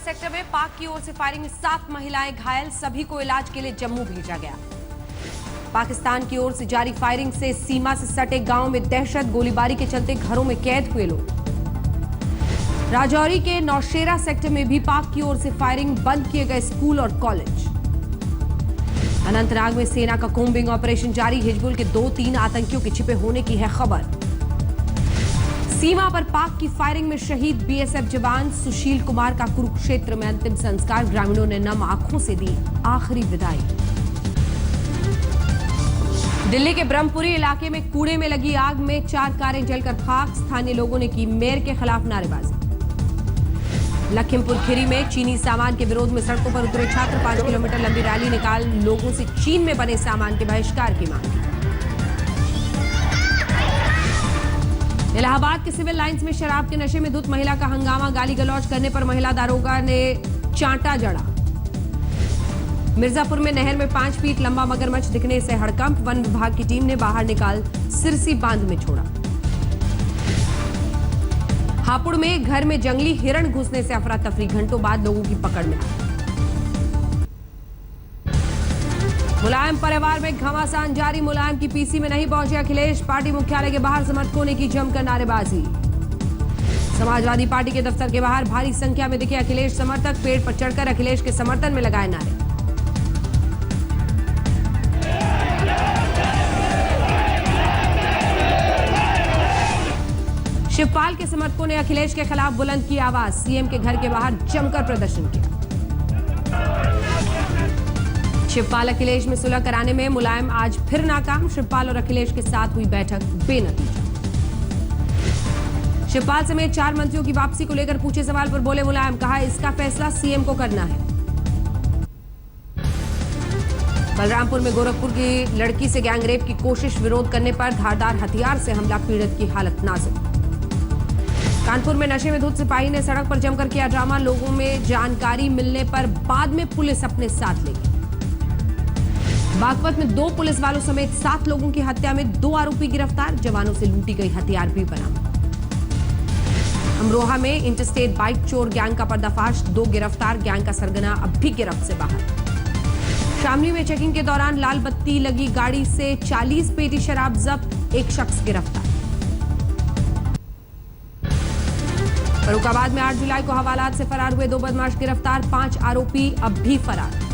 Sector में पाक की ओर से फायरिंग में 7 महिलाएं घायल, सभी को इलाज के लिए जम्मू भेजा गया। पाकिस्तान की ओर से जारी फायरिंग से सीमा से सटे गांव में दहशत, गोलीबारी के चलते घरों में कैद हुए लोग। राजौरी के नौशेरा सेक्टर में भी पाक की ओर से फायरिंग, बंद किए गए स्कूल और कॉलेज। अनंतनाग में सेना का कोम्बिंग ऑपरेशन जारी, हिजबुल के 2-3 आतंकियों के छिपे होने की है खबर। सीमा पर पाक की फायरिंग में शहीद बीएसएफ जवान सुशील कुमार का कुरुक्षेत्र में अंतिम संस्कार, ग्रामीणों ने नम आंखों से दी आखिरी विदाई। दिल्ली के ब्रह्मपुरी इलाके में कूड़े में लगी आग में 4 कारें जलकर खाक, स्थानीय लोगों ने की मेयर के खिलाफ नारेबाजी। लखीमपुर खीरी में चीनी सामान के विरोध में सड़कों पर उतरे छात्र, 5 किलोमीटर लंबी रैली निकाल लोगों से चीन में बने सामान के बहिष्कार की मांग। इलाहाबाद के सिविल लाइंस में शराब के नशे में धुत महिला का हंगामा, गाली गलौज करने पर महिला दारोगा ने चांटा जड़ा। मिर्जापुर में नहर में 5 फीट लंबा मगरमच्छ दिखने से हड़कंप, वन विभाग की टीम ने बाहर निकाल सिरसी बांध में छोड़ा। हापुड़ में घर में जंगली हिरण घुसने से अफरा तफरी, घंटों बाद लोगों की पकड़ में आई। मुलायम परिवार में घमासान जारी, मुलायम की पीसी में नहीं पहुंचे अखिलेश, पार्टी मुख्यालय के बाहर समर्थकों ने की जमकर नारेबाजी। समाजवादी पार्टी के दफ्तर के बाहर भारी संख्या में दिखे अखिलेश समर्थक, पेड़ पर चढ़कर अखिलेश के समर्थन में लगाए नारे। शिवपाल के समर्थकों ने अखिलेश के खिलाफ बुलंद की आवाज, सीएम के घर के बाहर जमकर प्रदर्शन किया। शिवपाल अखिलेश में सुलह कराने में मुलायम आज फिर नाकाम, शिवपाल और अखिलेश के साथ हुई बैठक बेनतीजा। शिवपाल समेत 4 मंत्रियों की वापसी को लेकर पूछे सवाल पर बोले मुलायम, कहा इसका फैसला सीएम को करना है। बलरामपुर में गोरखपुर की लड़की से गैंगरेप की कोशिश, विरोध करने पर धारदार हथियार से हमला, पीड़ित की हालत नाजुक। कानपुर में नशे में धुत सिपाही ने सड़क पर जमकर किया ड्रामा, लोगों में जानकारी मिलने पर बाद में पुलिस अपने साथ ले गई। बागपत में 2 पुलिस वालों समेत 7 लोगों की हत्या में 2 आरोपी गिरफ्तार, जवानों से लूटी गई हथियार भी बरामद। अमरोहा में इंटरस्टेट बाइक चोर गैंग का पर्दाफाश, 2 गिरफ्तार, गैंग का सरगना अब भी गिरफ्त से बाहर। शामली में चेकिंग के दौरान लाल बत्ती लगी गाड़ी से 40 पेटी शराब जब्त, 1 शख्स गिरफ्तार। फर्रुखाबाद में 8 जुलाई को हवालात से फरार हुए 2 बदमाश गिरफ्तार, 5 आरोपी अब भी फरार।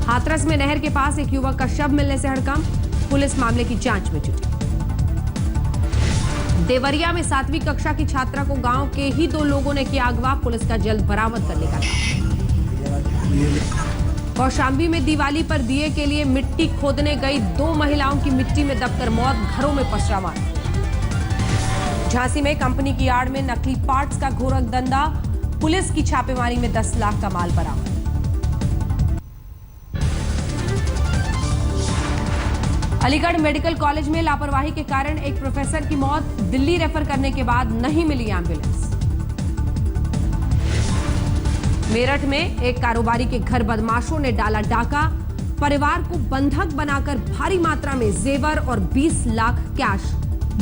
हाथरस में नहर के पास एक युवक का शव मिलने से हड़कंप, पुलिस मामले की जांच में जुटी। देवरिया में 7वीं कक्षा की छात्रा को गांव के ही 2 लोगों ने किया अगवा, पुलिस का जल्द बरामद करने का काम। कौशाम्बी में दिवाली पर दिए के लिए मिट्टी खोदने गई 2 महिलाओं की मिट्टी में दबकर मौत, घरों में पसरा मार। झांसी में कंपनी की आड़ में नकली पार्ट्स का घोर धंधा, पुलिस की छापेमारी में 10 लाख का माल बरामद। अलीगढ़ मेडिकल कॉलेज में लापरवाही के कारण एक प्रोफेसर की मौत, दिल्ली रेफर करने के बाद नहीं मिली एम्बुलेंस। मेरठ में एक कारोबारी के घर बदमाशों ने डाला डाका, परिवार को बंधक बनाकर भारी मात्रा में जेवर और 20 लाख कैश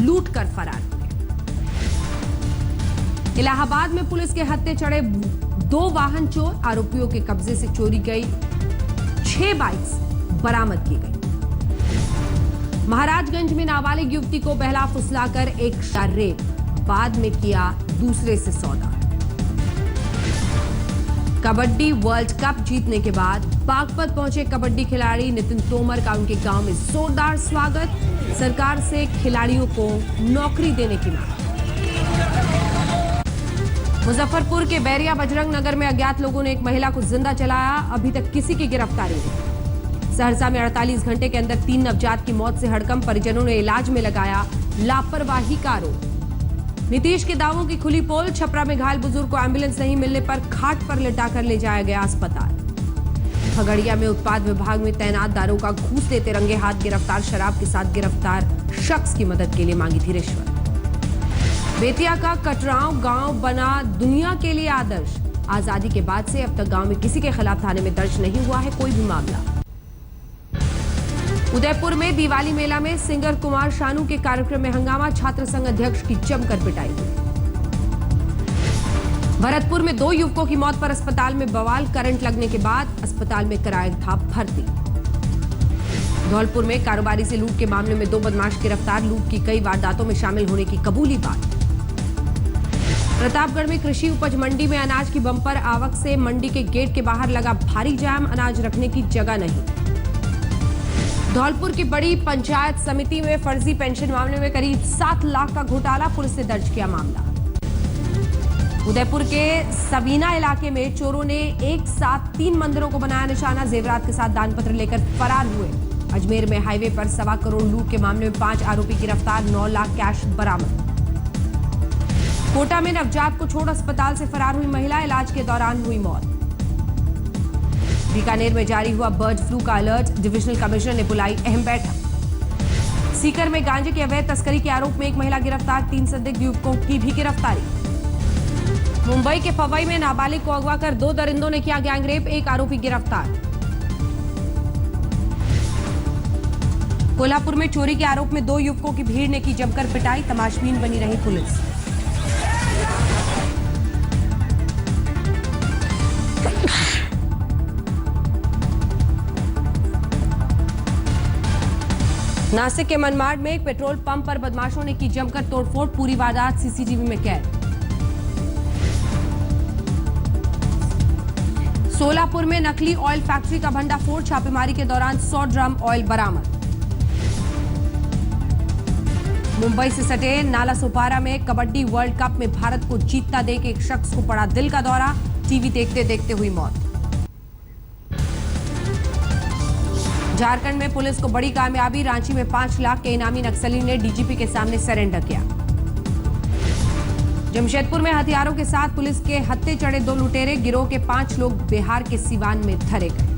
लूटकर फरार हुए। इलाहाबाद में पुलिस के हत्थे चढ़े 2 वाहन चोर, आरोपियों के कब्जे से चोरी गई 6 बाइक्स बरामद की गई। महाराजगंज में नाबालिग युवती को बहला फुसलाकर एक रेप, बाद में किया दूसरे से सौदा। कबड्डी वर्ल्ड कप जीतने के बाद बागपत पहुंचे कबड्डी खिलाड़ी नितिन तोमर का उनके गांव में जोरदार स्वागत, सरकार से खिलाड़ियों को नौकरी देने की मांग। मुजफ्फरपुर के बैरिया बजरंग नगर में अज्ञात लोगों ने एक महिला को जिंदा जलाया, अभी तक किसी की गिरफ्तारी नहीं। सहरसा में 48 घंटे के अंदर 3 नवजात की मौत से हड़कंप, परिजनों ने इलाज में लगाया लापरवाही का आरोप। नीतीश के दावों की खुली पोल, छपरा में घायल बुजुर्ग को एम्बुलेंस नहीं मिलने पर खाट पर लिटाकर ले जाया गया अस्पताल। खगड़िया में उत्पाद विभाग में तैनात दारोगा घूस लेते रंगे हाथ गिरफ्तार, शराब के साथ गिरफ्तार शख्स की मदद के लिए मांगी थी रिश्वत। बेतिया का कटरांव गांव बना दुनिया के लिए आदर्श, आजादी के बाद से अब तक गांव में किसी के खिलाफ थाने में दर्ज नहीं हुआ है कोई भी मामला। उदयपुर में दिवाली मेला में सिंगर कुमार शानू के कार्यक्रम में हंगामा, छात्र संघ अध्यक्ष की जमकर पिटाई हुई। भरतपुर में 2 युवकों की मौत पर अस्पताल में बवाल। करंट लगने के बाद अस्पताल में कराया था भर्ती। धौलपुर में कारोबारी से लूट के मामले में 2 बदमाश गिरफ्तार। लूट की कई वारदातों में शामिल होने की कबूली बात। प्रतापगढ़ में कृषि उपज मंडी में अनाज की बम्पर आवक से मंडी के गेट के बाहर लगा भारी जाम। अनाज रखने की जगह नहीं। धौलपुर की बड़ी पंचायत समिति में फर्जी पेंशन मामले में करीब 7 लाख का घोटाला। पुलिस ने दर्ज किया मामला। उदयपुर के सबीना इलाके में चोरों ने एक साथ 3 मंदिरों को बनाया निशाना। जेवरात के साथ दान पत्र लेकर फरार हुए। अजमेर में हाईवे पर 1.25 करोड़ लूट के मामले में 5 आरोपी गिरफ्तार। 9 लाख कैश बरामद। कोटा में नवजात को छोड़ अस्पताल से फरार हुई महिला, इलाज के दौरान हुई मौत। बीकानेर में जारी हुआ बर्ड फ्लू का अलर्ट। डिविजनल कमिश्नर ने बुलाई अहम बैठक। सीकर में गांजे की अवैध तस्करी के आरोप में एक महिला गिरफ्तार। 3 संदिग्ध युवकों की भी गिरफ्तारी। मुंबई के पवई में नाबालिग को अगवा कर 2 दरिंदों ने किया गैंगरेप। 1 आरोपी गिरफ्तार। कोल्हापुर में चोरी के आरोप में 2 युवकों की भीड़ ने की जमकर पिटाई। तमाशबीन बनी रही पुलिस। नासिक के मनमाड में एक पेट्रोल पंप पर बदमाशों ने की जमकर तोड़फोड़। पूरी वारदात सीसीटीवी में कैद। सोलापुर में नकली ऑयल फैक्ट्री का भंडाफोड़। छापेमारी के दौरान 100 ड्रम ऑयल बरामद। मुंबई से सटे नाला सोपारा में कबड्डी वर्ल्ड कप में भारत को जीतता देख एक शख्स को पड़ा दिल का दौरा। टीवी देखते देखते हुई मौत। झारखंड में पुलिस को बड़ी कामयाबी। रांची में 5 लाख के इनामी नक्सली ने डीजीपी के सामने सरेंडर किया। जमशेदपुर में हथियारों के साथ पुलिस के हत्थे चढ़े 2 लुटेरे। गिरोह के 5 लोग बिहार के सिवान में धरे गए।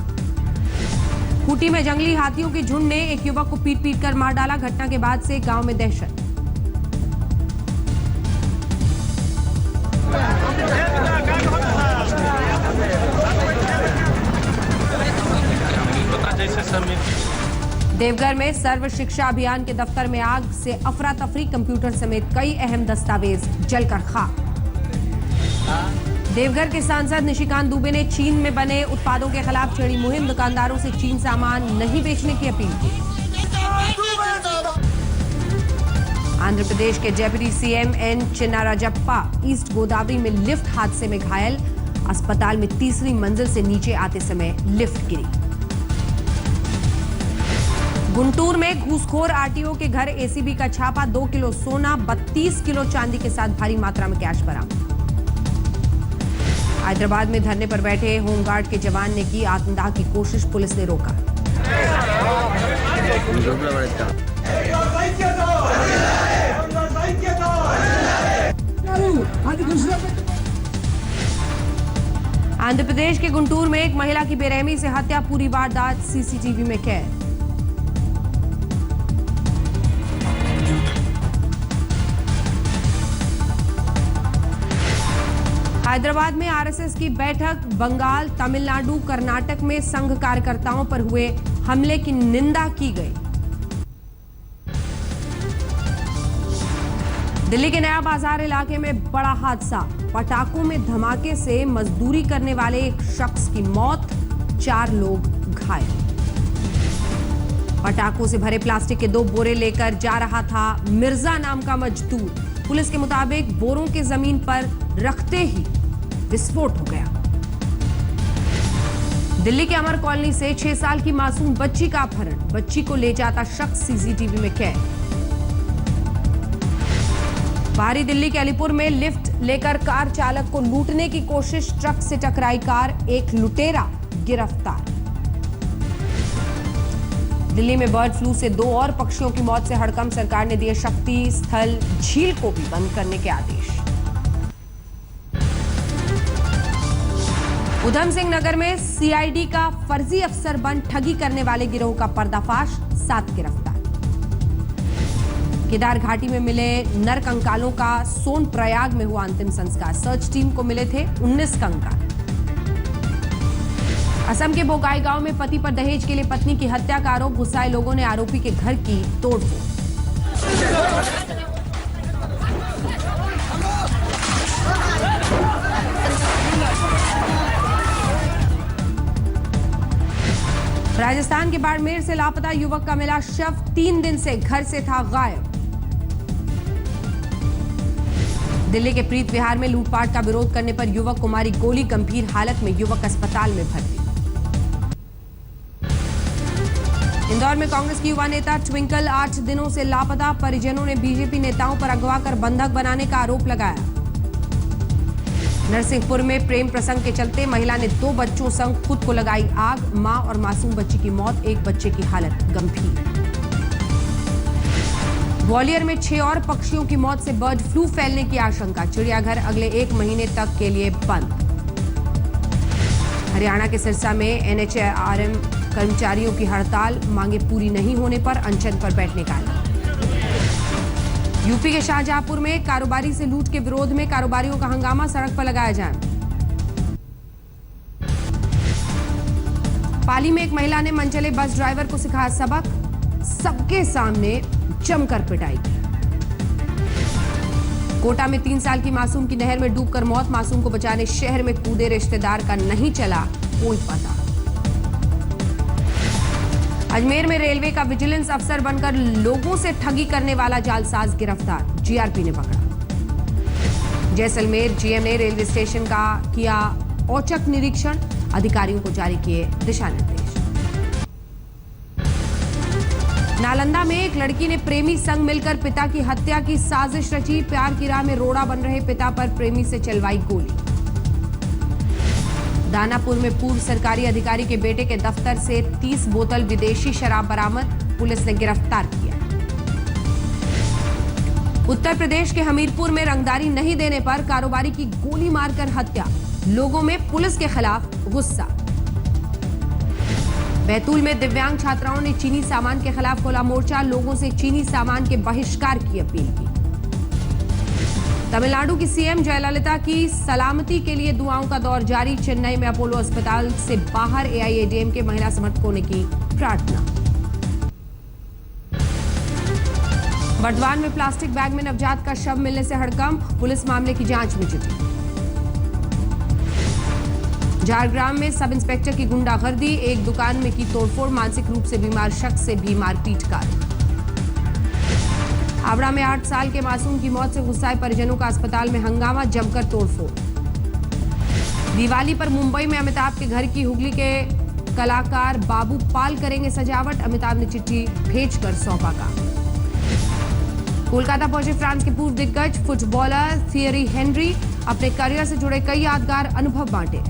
खूंटी में जंगली हाथियों के झुंड ने एक युवक को पीट पीट कर मार डाला। घटना के बाद से गांव में दहशत। देवघर में सर्व शिक्षा अभियान के दफ्तर में आग से अफरा तफरी। कंप्यूटर समेत कई अहम दस्तावेज जलकर खाक। देवघर के सांसद निशिकांत दुबे ने चीन में बने उत्पादों के खिलाफ छेड़ी मुहिम। दुकानदारों से चीन सामान नहीं बेचने की अपील की। आंध्र प्रदेश के deputy CM N Chinnarajappa East Godavari में लिफ्ट हादसे में घायल। अस्पताल में 3री मंजिल से नीचे आते समय लिफ्ट गिरी। गुंटूर में घूसखोर आरटीओ के घर एसीबी का छापा। 2 किलो सोना, 32 किलो चांदी के साथ भारी मात्रा में कैश बरामद। हैदराबाद में धरने पर बैठे होमगार्ड के जवान ने की आत्मदाह की कोशिश। पुलिस ने रोका। आंध्र प्रदेश के गुंटूर में एक महिला की बेरहमी से हत्या। पूरी वारदात सीसीटीवी में कैद। हैदराबाद में आरएसएस की बैठक। बंगाल, तमिलनाडु, कर्नाटक में संघ कार्यकर्ताओं पर हुए हमले की निंदा की गई। दिल्ली के नया बाजार इलाके में बड़ा हादसा। पटाखों में धमाके से मजदूरी करने वाले एक शख्स की मौत, 4 लोग घायल। पटाखों से भरे प्लास्टिक के 2 बोरे लेकर जा रहा था मिर्जा नाम का मजदूर। पुलिस के मुताबिक बोरों के जमीन पर रखते ही विस्फोट हो गया। दिल्ली के अमर कॉलोनी से 6 साल की मासूम बच्ची का अपहरण। बच्ची को ले जाता शख्स सीसीटीवी में कैद। बाहरी दिल्ली के अलीपुर में लिफ्ट लेकर कार चालक को लूटने की कोशिश। ट्रक से टकराई कार। एक लुटेरा गिरफ्तार। दिल्ली में बर्ड फ्लू से 2 और पक्षियों की मौत से हड़कंप। सरकार ने दिए शक्ति स्थल झील को भी बंद करने के आदेश। उधम सिंह नगर में सीआईडी का फर्जी अफसर बन ठगी करने वाले गिरोह का पर्दाफाश। 7 गिरफ्तार। केदार घाटी में मिले नर कंकालों का सोनप्रयाग में हुआ अंतिम संस्कार। सर्च टीम को मिले थे 19 कंकाल। असम के बोकाई गांव में पति पर दहेज के लिए पत्नी की हत्या का आरोप। गुस्साए लोगों ने आरोपी के घर की तोड़फोड़। राजस्थान के बाड़मेर से लापता युवक का मिला शव, 3 दिन से घर से था गायब। दिल्ली के प्रीत विहार में लूटपाट का विरोध करने पर युवक को मारी गोली, गंभीर हालत में युवक अस्पताल में भर्ती। इंदौर में कांग्रेस की युवा नेता ट्विंकल 8 दिनों से लापता, परिजनों ने बीजेपी नेताओं पर अगवा कर बंधक बनाने का आरोप लगाया। नरसिंहपुर में प्रेम प्रसंग के चलते महिला ने 2 बच्चों संग खुद को लगाई आग, मां और मासूम बच्ची की मौत, एक बच्चे की हालत गंभीर। ग्वालियर में 6 और पक्षियों की मौत से बर्ड फ्लू फैलने की आशंका, चिड़ियाघर अगले 1 महीने तक के लिए बंद। हरियाणा के सिरसा में एनएचआरएम कर्मचारियों की हड़ताल, मांगे पूरी नहीं होने पर अनशन पर बैठने का ऐलान। यूपी के शाहजहांपुर में कारोबारी से लूट के विरोध में कारोबारियों का हंगामा, सड़क पर लगाया जाम। पाली में एक महिला ने मनचले बस ड्राइवर को सिखाया सबक, सबके सामने जमकर पिटाई की। कोटा में 3 साल की मासूम की नहर में डूबकर मौत, मासूम को बचाने शहर में कूदे रिश्तेदार का नहीं चला कोई पता। अजमेर में रेलवे का विजिलेंस अफसर बनकर लोगों से ठगी करने वाला जालसाज गिरफ्तार, जीआरपी ने पकड़ा। जैसलमेर जीएम ने रेलवे स्टेशन का किया औचक निरीक्षण, अधिकारियों को जारी किए दिशा निर्देश। नालंदा में एक लड़की ने प्रेमी संग मिलकर पिता की हत्या की साजिश रची, प्यार की राह में रोड़ा बन रहे पिता पर प्रेमी से चलवाई गोली। दानापुर में पूर्व सरकारी अधिकारी के बेटे के दफ्तर से 30 बोतल विदेशी शराब बरामद, पुलिस ने गिरफ्तार किया। उत्तर प्रदेश के हमीरपुर में रंगदारी नहीं देने पर कारोबारी की गोली मारकर हत्या, लोगों में पुलिस के खिलाफ गुस्सा। बैतूल में दिव्यांग छात्राओं ने चीनी सामान के खिलाफ खोला मोर्चा, लोगों से चीनी सामान के बहिष्कार की अपील की। तमिलनाडु की सीएम जयललिता की सलामती के लिए दुआओं का दौर जारी, चेन्नई में अपोलो अस्पताल से बाहर एआईएडीएमके महिला समर्थकों ने की प्रार्थना। बर्दवान में प्लास्टिक बैग में नवजात का शव मिलने से हड़कंप, पुलिस मामले की जांच में जुटी। झारग्राम में सब इंस्पेक्टर की गुंडागर्दी, एक दुकान में की तोड़फोड़, मानसिक रूप से बीमार शख्स से भी मारपीट का। हावड़ा में 8 साल के मासूम की मौत से गुस्साए परिजनों का अस्पताल में हंगामा, जमकर तोड़फोड़। दिवाली पर मुंबई में अमिताभ के घर की हुगली के कलाकार बाबू पाल करेंगे सजावट, अमिताभ ने चिट्ठी भेजकर सौंपा काम। कोलकाता पहुंचे फ्रांस के पूर्व दिग्गज फुटबॉलर थियरी हेनरी, अपने करियर से जुड़े कई यादगार अनुभव बांटे।